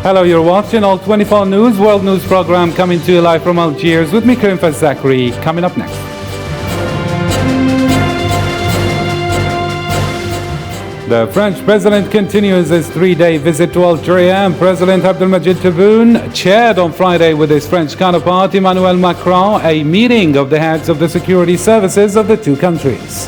Hello, you're watching All 24 News, World News program coming to you live from Algiers with me, Kim Zachary. Coming up next. The French president continues his three-day visit to Algeria, and President Abdelmadjid Tebboune chaired on Friday with his French counterpart Emmanuel Macron a meeting of the heads of the security services of the two countries.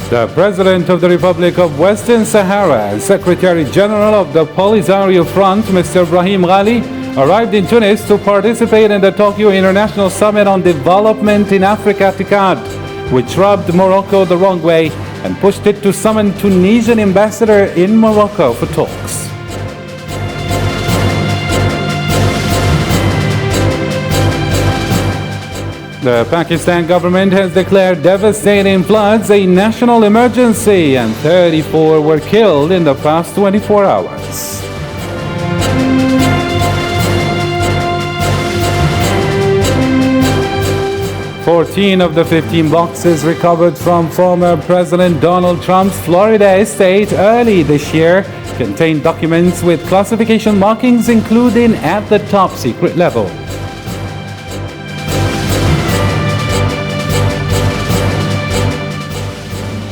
The President of the Republic of Western Sahara and Secretary General of the Polisario Front, Mr. Brahim Ghali, arrived in Tunis to participate in the Tokyo International Summit on Development in Africa, TICAD, which rubbed Morocco the wrong way and pushed it to summon Tunisian ambassador in Morocco for talks. The Pakistan government has declared devastating floods a national emergency, and 34 were killed in the past 24 hours. Fourteen of the 15 boxes recovered from former President Donald Trump's Florida estate early this year contain documents with classification markings, including at the top secret level.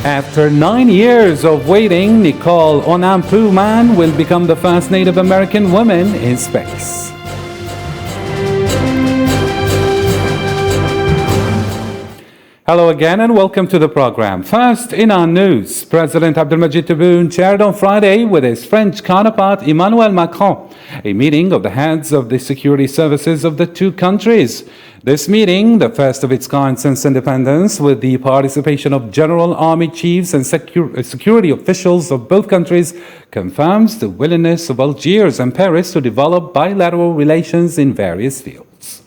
After 9 years of waiting, Nicole Onampuman will become the first Native American woman in space. Hello again and welcome to the program. First, in our news, President Abdelmadjid Tebboune chaired on Friday with his French counterpart Emmanuel Macron a meeting of the heads of the security services of the two countries. This meeting, the first of its kind since independence, with the participation of general army chiefs and security officials of both countries, confirms the willingness of Algiers and Paris to develop bilateral relations in various fields.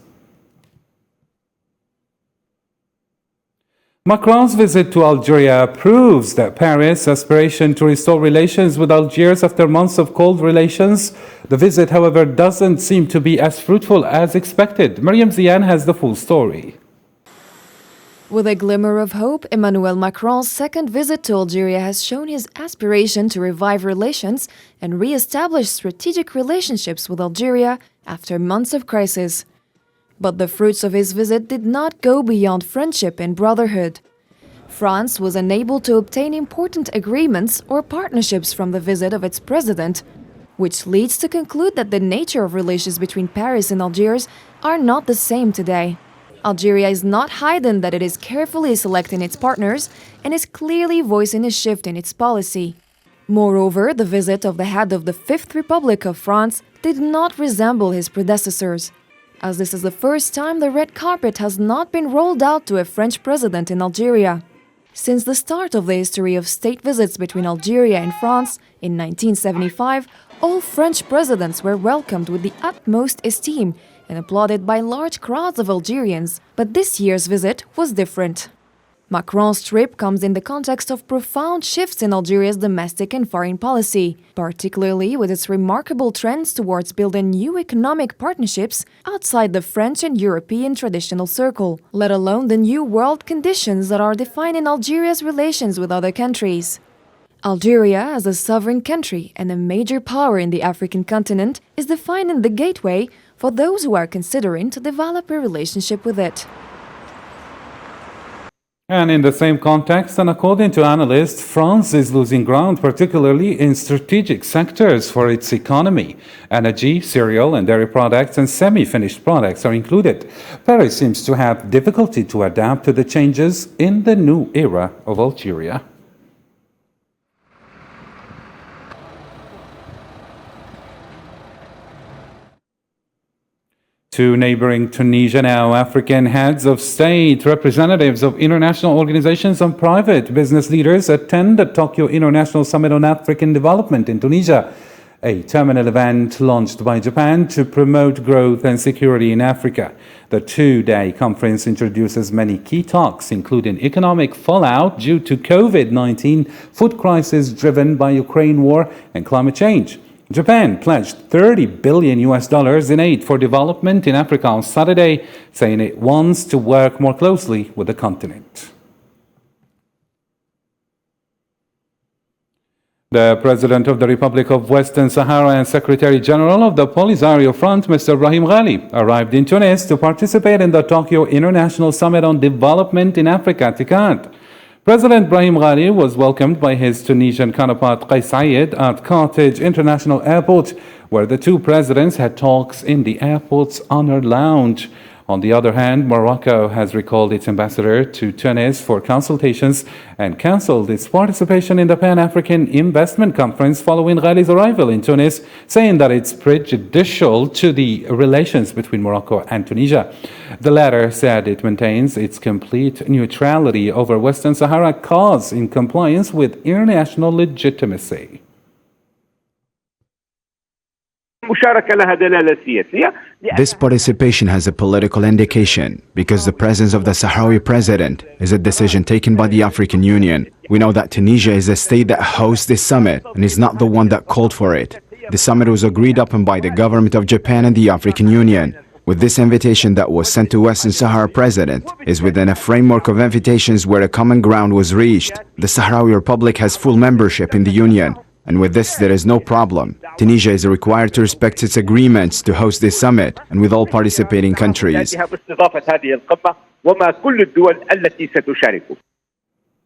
Macron's visit to Algeria proves that Paris' aspiration to restore relations with Algiers after months of cold relations. The visit, however, doesn't seem to be as fruitful as expected. Mariam Zian has the full story. With a glimmer of hope, Emmanuel Macron's second visit to Algeria has shown his aspiration to revive relations and re-establish strategic relationships with Algeria after months of crisis. But the fruits of his visit did not go beyond friendship and brotherhood. France was unable to obtain important agreements or partnerships from the visit of its president, which leads to conclude that the nature of relations between Paris and Algiers are not the same today. Algeria is not hiding that it is carefully selecting its partners and is clearly voicing a shift in its policy. Moreover, the visit of the head of the Fifth Republic of France did not resemble his predecessors, as this is the first time the red carpet has not been rolled out to a French president in Algeria. Since the start of the history of state visits between Algeria and France in 1975, all French presidents were welcomed with the utmost esteem and applauded by large crowds of Algerians. But this year's visit was different. Macron's trip comes in the context of profound shifts in Algeria's domestic and foreign policy, particularly with its remarkable trends towards building new economic partnerships outside the French and European traditional circle, let alone the new world conditions that are defining Algeria's relations with other countries. Algeria, as a sovereign country and a major power in the African continent, is defining the gateway for those who are considering to develop a relationship with it. And in the same context, and according to analysts, France is losing ground, particularly in strategic sectors for its economy. Energy, cereal and dairy products, and semi-finished products are included. Paris seems to have difficulty to adapt to the changes in the new era of Algeria. To neighboring Tunisia now, African heads of state, representatives of international organizations and private business leaders attend the Tokyo International Summit on African Development in Tunisia, a terminal event launched by Japan to promote growth and security in Africa. The two-day conference introduces many key talks, including economic fallout due to COVID-19, food crisis driven by Ukraine war, and climate change. Japan pledged $30 billion in aid for development in Africa on Saturday, saying it wants to work more closely with the continent. The President of the Republic of Western Sahara and Secretary General of the Polisario Front, Mr. Brahim Ghali, arrived in Tunis to participate in the Tokyo International Summit on Development in Africa, TICAD. President Brahim Ghali was welcomed by his Tunisian counterpart Qais Said at Carthage International Airport, where the two presidents had talks in the airport's honor lounge. On the other hand, Morocco has recalled its ambassador to Tunis for consultations and cancelled its participation in the Pan-African Investment Conference following Ghali's arrival in Tunis, saying that it's prejudicial to the relations between Morocco and Tunisia. The latter said it maintains its complete neutrality over Western Sahara cause in compliance with international legitimacy. This participation has a political indication because the presence of the Sahrawi president is a decision taken by the African Union. We know that Tunisia is a state that hosts this summit and is not the one that called for it. The summit was agreed upon by the government of Japan and the African Union. With this invitation that was sent to Western Sahara president is within a framework of invitations where a common ground was reached. The Sahrawi Republic has full membership in the Union. And with this, there is no problem. Tunisia is required to respect its agreements to host this summit and with all participating countries.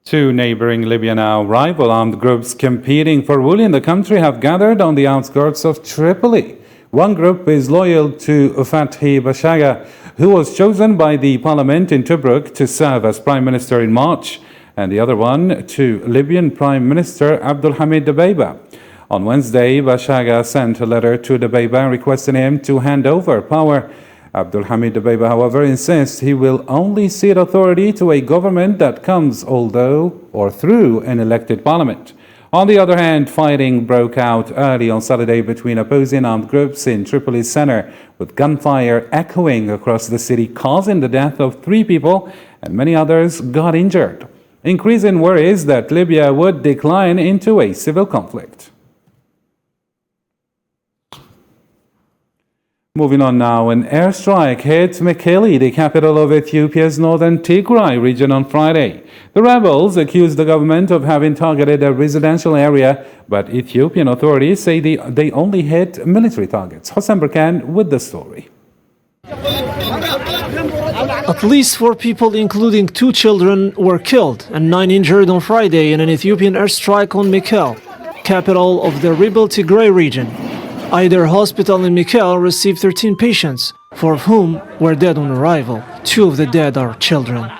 Two neighboring Libya now rival armed groups competing for rule in the country have gathered on the outskirts of Tripoli. One group is loyal to Fathi Bashaga, who was chosen by the parliament in Tobruk to serve as prime minister in March, and the other one to Libyan Prime Minister Abdulhamid Dbeibeh. On Wednesday, Bashaga sent a letter to Dbeibeh requesting him to hand over power. Abdulhamid Dbeibeh, however, insists he will only cede authority to a government that comes through an elected parliament. On the other hand, fighting broke out early on Saturday between opposing armed groups in Tripoli's center, with gunfire echoing across the city, causing the death of 3 people and many others got injured. Increasing worries that Libya would decline into a civil conflict. Moving on now, an airstrike hit Mekelle, the capital of Ethiopia's northern Tigray region on Friday. The rebels accused the government of having targeted a residential area, but Ethiopian authorities say they only hit military targets. Hossein Berkan with the story. At least 4 people, including 2 children, were killed and 9 injured on Friday in an Ethiopian airstrike on Mekelle, capital of the rebel Tigray region. Either hospital in Mekelle received 13 patients, 4 of whom were dead on arrival. 2 of the dead are children.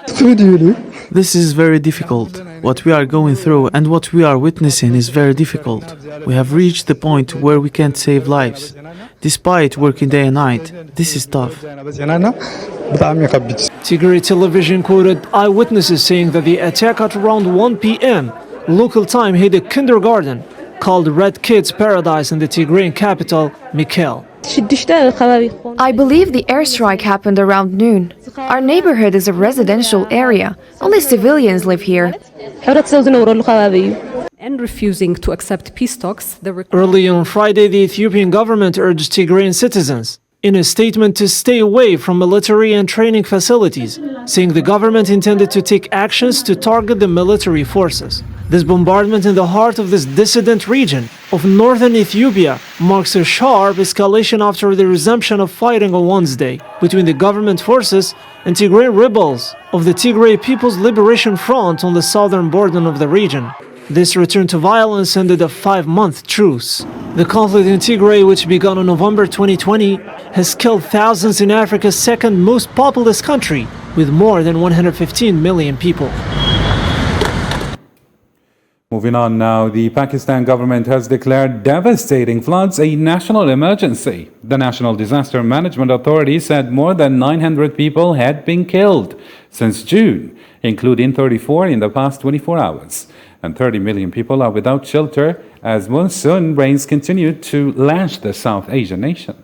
This is very difficult. What we are going through and what we are witnessing is very difficult. We have reached the point where we can't save lives. Despite working day and night, this is tough. Tigray television quoted eyewitnesses saying that the attack at around 1 p.m. local time hit a kindergarten called Red Kids Paradise in the Tigrayan capital, Mekelle. I believe the airstrike happened around noon. Our neighborhood is a residential area. Only civilians live here. And refusing to accept peace talks. Early on Friday, the Ethiopian government urged Tigrayan citizens in a statement to stay away from military and training facilities, saying the government intended to take actions to target the military forces. This bombardment in the heart of this dissident region of northern Ethiopia marks a sharp escalation after the resumption of fighting on Wednesday between the government forces and Tigrayan rebels of the Tigray People's Liberation Front on the southern border of the region. This return to violence ended a 5-month truce. The conflict in Tigray, which began in November 2020, has killed thousands in Africa's second most populous country, with more than 115 million people. Moving on now, the Pakistan government has declared devastating floods a national emergency. The National Disaster Management Authority said more than 900 people had been killed since June, including 34 in the past 24 hours. And 30 million people are without shelter as monsoon rains continue to lash the South Asian nation.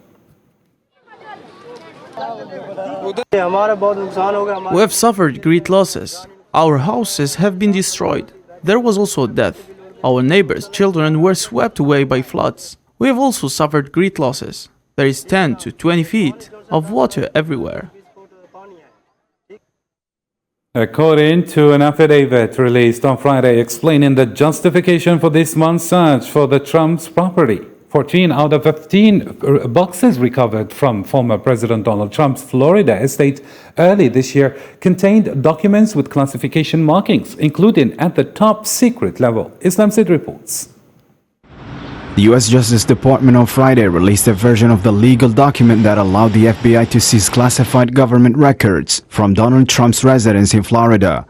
We have suffered great losses. Our houses have been destroyed. There was also death. Our neighbors' children were swept away by floods. We have also suffered great losses. There is 10 to 20 feet of water everywhere. According to an affidavit released on Friday explaining the justification for this month's search for the Trump's property, 14 out of 15 boxes recovered from former President Donald Trump's Florida estate early this year contained documents with classification markings, including at the top secret level. Islam Sid reports. The U.S. Justice Department on Friday released a version of the legal document that allowed the FBI to seize classified government records from Donald Trump's residence in Florida.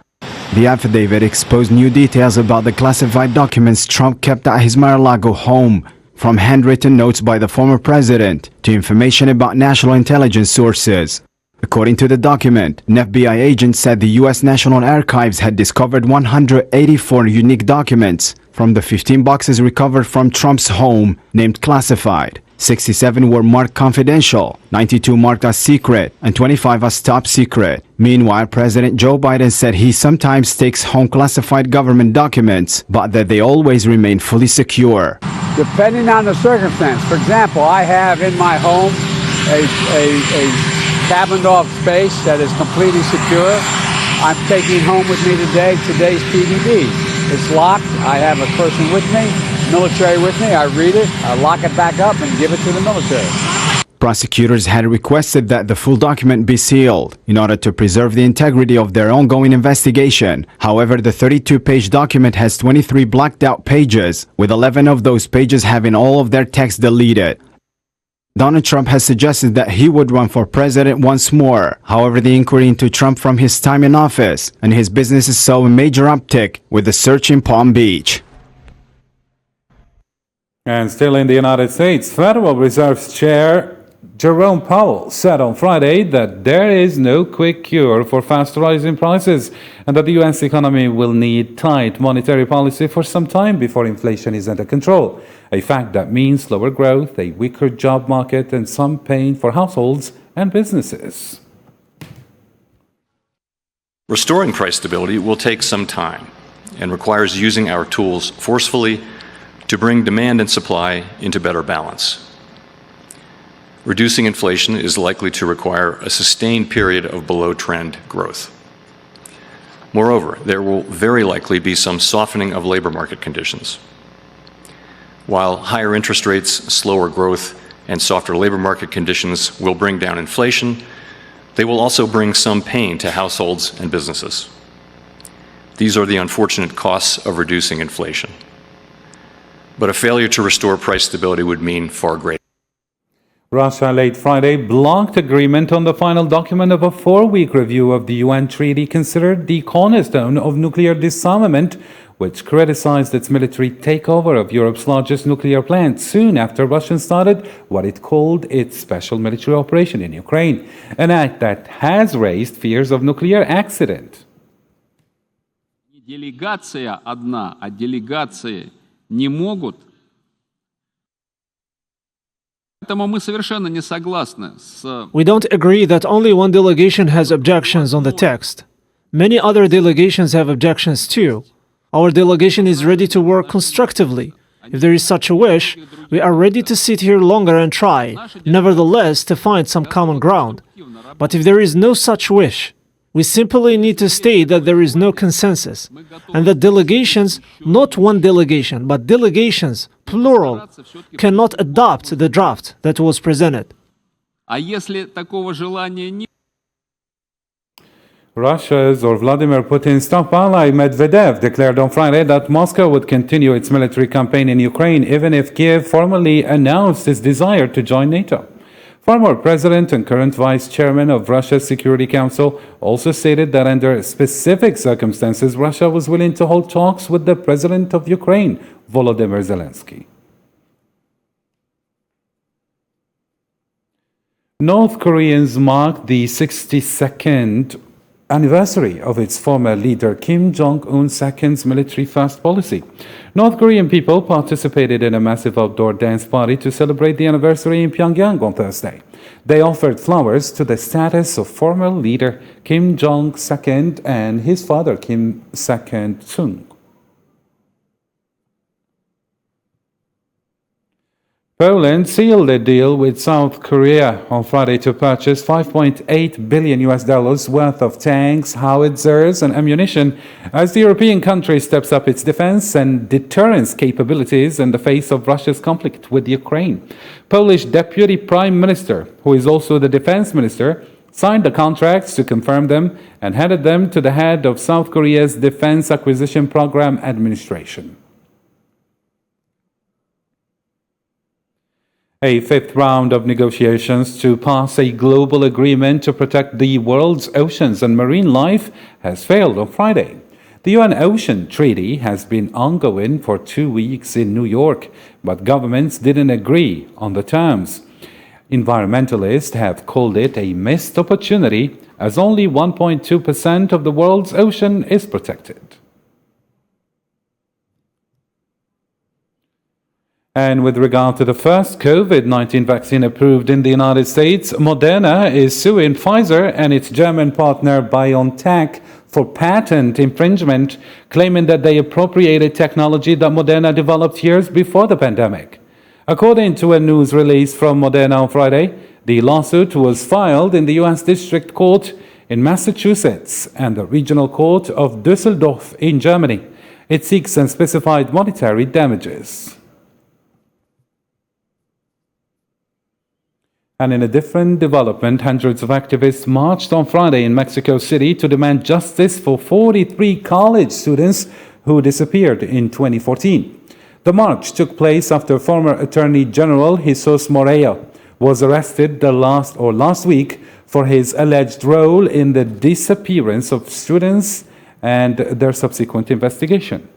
The affidavit exposed new details about the classified documents Trump kept at his Mar-a-Lago home, from handwritten notes by the former president to information about national intelligence sources. According to the document, an FBI agent said the U.S. National Archives had discovered 184 unique documents from the 15 boxes recovered from Trump's home named classified. 67 were marked confidential, 92 marked as secret, and 25 as top secret. Meanwhile, President Joe Biden said he sometimes takes home classified government documents, but that they always remain fully secure. Depending on the circumstance. For example, I have in my home a cabined off space that is completely secure. I'm taking home with me today today's PDD. It's locked. I have a person with me, military with me. I read it, I lock it back up and give it to the military. Prosecutors had requested that the full document be sealed in order to preserve the integrity of their ongoing investigation. However, the 32-page document has 23 blacked out pages, with 11 of those pages having all of their text deleted. Donald Trump has suggested that he would run for president once more. However, the inquiry into Trump from his time in office and his businesses saw a major uptick with the search in Palm Beach. And still in the United States, Federal Reserve Chair Jerome Powell said on Friday that there is no quick cure for fast rising prices and that the U.S. economy will need tight monetary policy for some time before inflation is under control, a fact that means slower growth, a weaker job market, and some pain for households and businesses. Restoring price stability will take some time and requires using our tools forcefully to bring demand and supply into better balance. Reducing inflation is likely to require a sustained period of below-trend growth. Moreover, there will very likely be some softening of labor market conditions. While higher interest rates, slower growth, and softer labor market conditions will bring down inflation, they will also bring some pain to households and businesses. These are the unfortunate costs of reducing inflation. But a failure to restore price stability would mean far greater. Russia late Friday blocked agreement on the final document of a 4-week review of the UN treaty considered the cornerstone of nuclear disarmament, which criticized its military takeover of Europe's largest nuclear plant soon after Russia started what it called its special military operation in Ukraine, an act that has raised fears of nuclear accident. Делегация одна, а делегации не могут. We don't agree that only one delegation has objections on the text. Many other delegations have objections too. Our delegation is ready to work constructively. If there is such a wish, we are ready to sit here longer and try, nevertheless, to find some common ground. But if there is no such wish, we simply need to state that there is no consensus, and that delegations, not one delegation, but delegations, plural, cannot adopt the draft that was presented. Russia's or Vladimir Putin's top ally Medvedev declared on Friday that Moscow would continue its military campaign in Ukraine even if Kiev formally announced its desire to join NATO. Former President and current Vice Chairman of Russia's Security Council also stated that under specific circumstances, Russia was willing to hold talks with the President of Ukraine, Volodymyr Zelensky. North Koreans marked the 62nd anniversary of its former leader Kim Jong-un's second military-first policy. North Korean people participated in a massive outdoor dance party to celebrate the anniversary in Pyongyang on Thursday. They offered flowers to the status of former leader Kim Jong-il and his father Kim Il-sung. Poland sealed a deal with South Korea on Friday to purchase $5.8 billion worth of tanks, howitzers, and ammunition as the European country steps up its defense and deterrence capabilities in the face of Russia's conflict with Ukraine. Polish Deputy Prime Minister, who is also the defense minister, signed the contracts to confirm them and handed them to the head of South Korea's Defense Acquisition Program Administration. A fifth round of negotiations to pass a global agreement to protect the world's oceans and marine life has failed on Friday. The UN Ocean Treaty has been ongoing for 2 weeks in New York, but governments didn't agree on the terms. Environmentalists have called it a missed opportunity, as only 1.2% of the world's ocean is protected. And with regard to the first COVID-19 vaccine approved in the United States, Moderna is suing Pfizer and its German partner BioNTech for patent infringement, claiming that they appropriated technology that Moderna developed years before the pandemic. According to a news release from Moderna on Friday, the lawsuit was filed in the U.S. District Court in Massachusetts and the Regional Court of Düsseldorf in Germany. It seeks unspecified monetary damages. And in a different development, hundreds of activists marched on Friday in Mexico City to demand justice for 43 college students who disappeared in 2014. The march took place after former Attorney General Jesus Moreno was arrested last week for his alleged role in the disappearance of students and their subsequent investigation.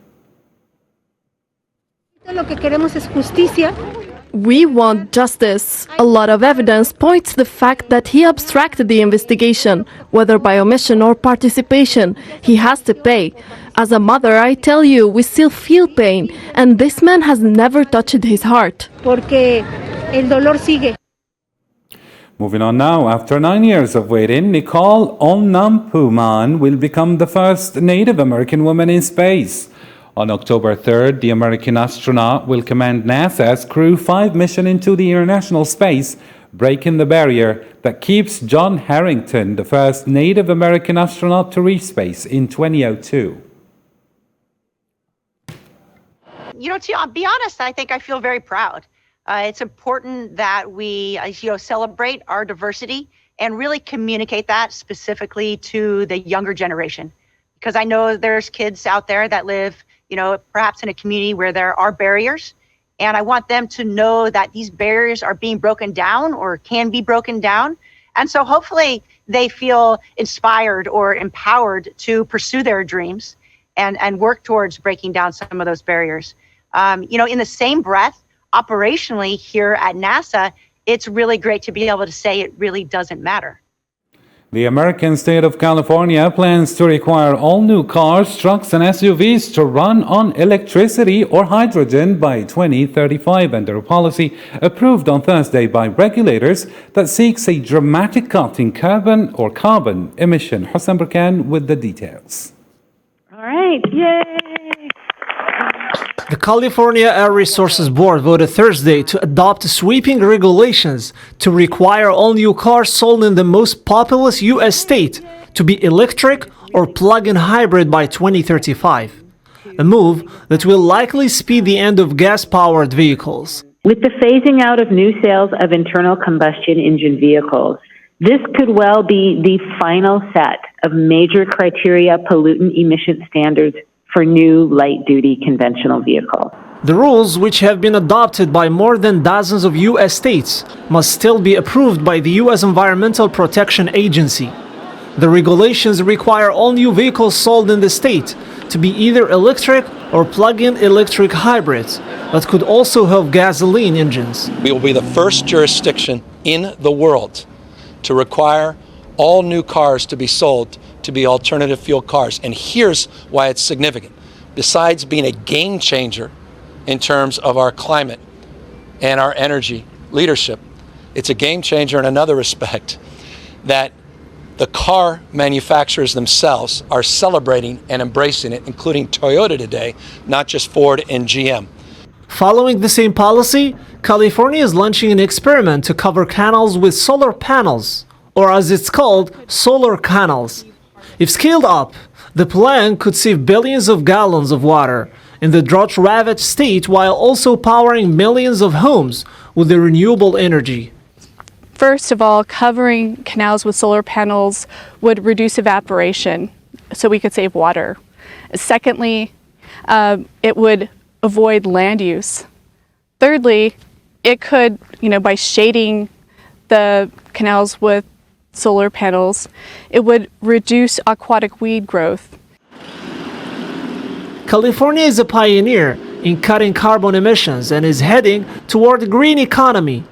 We want justice. A lot of evidence points to the fact that he obstructed the investigation, whether by omission or participation. He has to pay. As a mother, I tell you, we still feel pain, and this man has never touched his heart. Moving on now, after 9 years of waiting, Nicole Onampuman will become the first Native American woman in space. On October 3rd, the American astronaut will command NASA's Crew 5 mission into the international space, breaking the barrier that keeps John Harrington, the first Native American astronaut to reach space in 2002. To be honest, I think I feel very proud. It's important that we, celebrate our diversity and really communicate that specifically to the younger generation. Because I know there's kids out there that live perhaps in a community where there are barriers. And I want them to know that these barriers are being broken down or can be broken down. And so hopefully they feel inspired or empowered to pursue their dreams and work towards breaking down some of those barriers. In the same breath, operationally here at NASA, it's really great to be able to say it really doesn't matter. The American state of California plans to require all new cars, trucks, and SUVs to run on electricity or hydrogen by 2035 under a policy approved on Thursday by regulators that seeks a dramatic cut in carbon emission. Hossein Burkan with the details. All right, yay! The California Air Resources Board voted Thursday to adopt sweeping regulations to require all new cars sold in the most populous U.S. state to be electric or plug-in hybrid by 2035, a move that will likely speed the end of gas-powered vehicles. With the phasing out of new sales of internal combustion engine vehicles, this could well be the final set of major criteria pollutant emission standards for new light-duty conventional vehicles. The rules, which have been adopted by more than dozens of U.S. states, must still be approved by the U.S. Environmental Protection Agency. The regulations require all new vehicles sold in the state to be either electric or plug-in electric hybrids, but could also have gasoline engines. We will be the first jurisdiction in the world to require all new cars to be sold to be alternative fuel cars. And here's why it's significant. Besides being a game changer in terms of our climate and our energy leadership, it's a game changer in another respect, that the car manufacturers themselves are celebrating and embracing it, including Toyota today, not just Ford and GM. Following the same policy, California is launching an experiment to cover canals with solar panels, or as it's called, solar canals. If scaled up, the plan could save billions of gallons of water in the drought-ravaged state while also powering millions of homes with the renewable energy. First of all, covering canals with solar panels would reduce evaporation, so we could save water. Secondly, it would avoid land use. Thirdly, it could, by shading the canals with solar panels, it would reduce aquatic weed growth. California is a pioneer in cutting carbon emissions and is heading toward a green economy.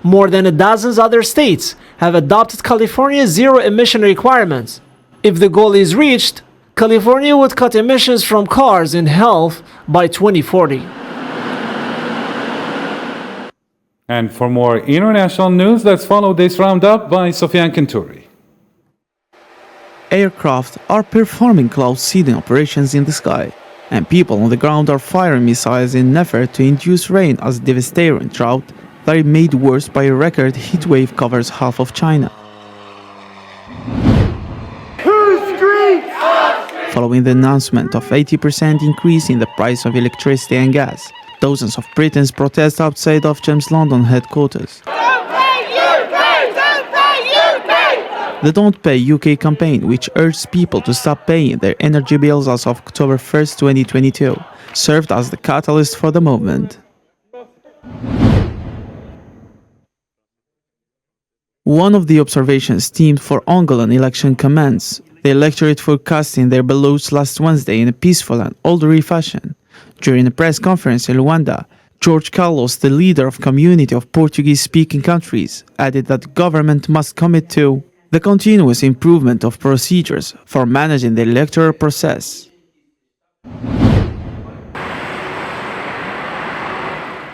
More than a dozen other states have adopted California's zero-emission requirements. If the goal is reached, California would cut emissions from cars and health by 2040. And for more international news, let's follow this roundup by Sofian Kenturi. Aircraft are performing cloud seeding operations in the sky, and people on the ground are firing missiles in an effort to induce rain as a devastating drought that is made worse by a record heat wave covers half of China. Following the announcement of 80% increase in the price of electricity and gas, dozens of Britons protest outside of James London headquarters. The Don't Pay UK campaign, which urged people to stop paying their energy bills as of October 1st, 2022, served as the catalyst for the movement. One of the observations teamed for Angolan election commenced, the electorate forecasting their ballots last Wednesday in a peaceful and orderly fashion. During a press conference in Luanda, George Carlos, the leader of community of Portuguese-speaking countries, added that the government must commit to the continuous improvement of procedures for managing the electoral process.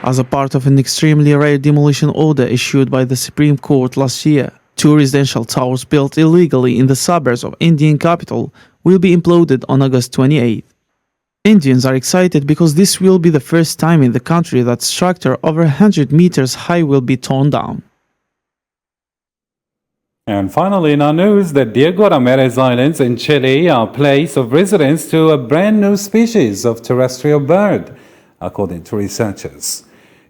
As a part of an extremely rare demolition order issued by the Supreme Court last year, 2 residential towers built illegally in the suburbs of Indian capital will be imploded on August 28th. Indians are excited because this will be the first time in the country that structure over 100 meters high will be torn down. And finally, in our news, the Diego Ramirez Islands in Chile are a place of residence to a brand new species of terrestrial bird, according to researchers.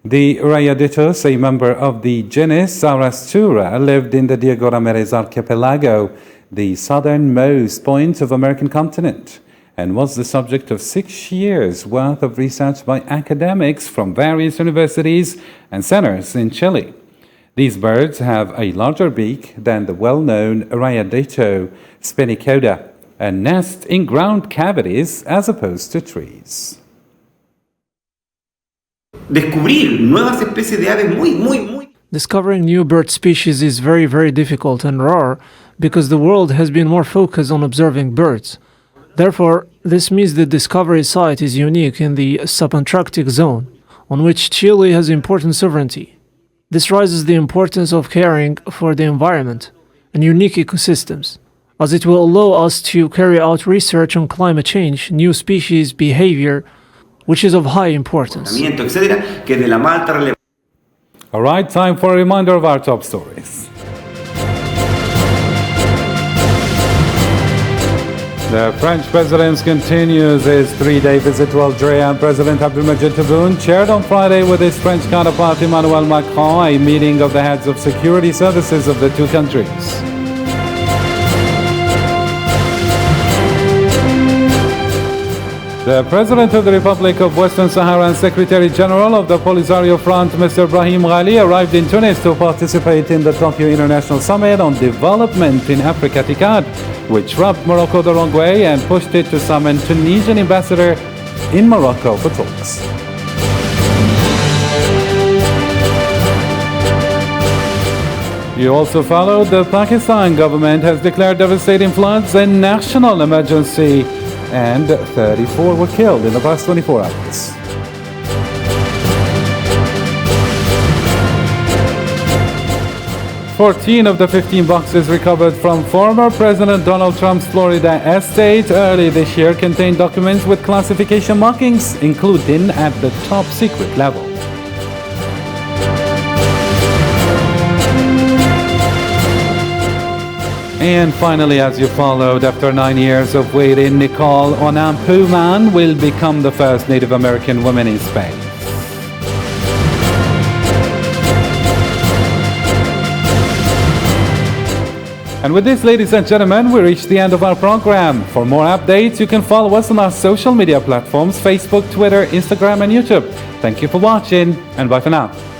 The Rayaditos, a member of the genus Arastura, lived in the Diego Ramirez Archipelago, the southernmost point of the American continent, and was the subject of 6 years' worth of research by academics from various universities and centers in Chile. These birds have a larger beak than the well-known Rayadito spinicoda and nest in ground cavities as opposed to trees. Discovering new bird species is very, very difficult and rare because the world has been more focused on observing birds. Therefore, this means the discovery site is unique in the subantarctic zone, on which Chile has important sovereignty. This raises the importance of caring for the environment and unique ecosystems, as it will allow us to carry out research on climate change, new species behavior, which is of high importance. All right, time for a reminder of our top stories. The French president continues his 3-day visit to Algeria. President Abdelmadjid Tebboune chaired on Friday with his French counterpart Emmanuel Macron a meeting of the heads of security services of the two countries. The President of the Republic of Western Sahara and Secretary General of the Polisario Front, Mr. Brahim Ghali, arrived in Tunis to participate in the Tokyo International Summit on Development in Africa, TICAD, which rubbed Morocco the wrong way and pushed it to summon Tunisian ambassador in Morocco for talks. You also followed the Pakistan government has declared devastating floods a national emergency, and 34 were killed in the past 24 hours. 14 of the 15 boxes recovered from former President Donald Trump's Florida estate early this year contained documents with classification markings, including at the top secret level. And finally, as you followed, after 9 years of waiting, Nicole Onampuman will become the first Native American woman in space. And with this, ladies and gentlemen, we reach the end of our program. For more updates, you can follow us on our social media platforms, Facebook, Twitter, Instagram, and YouTube. Thank you for watching, and bye for now.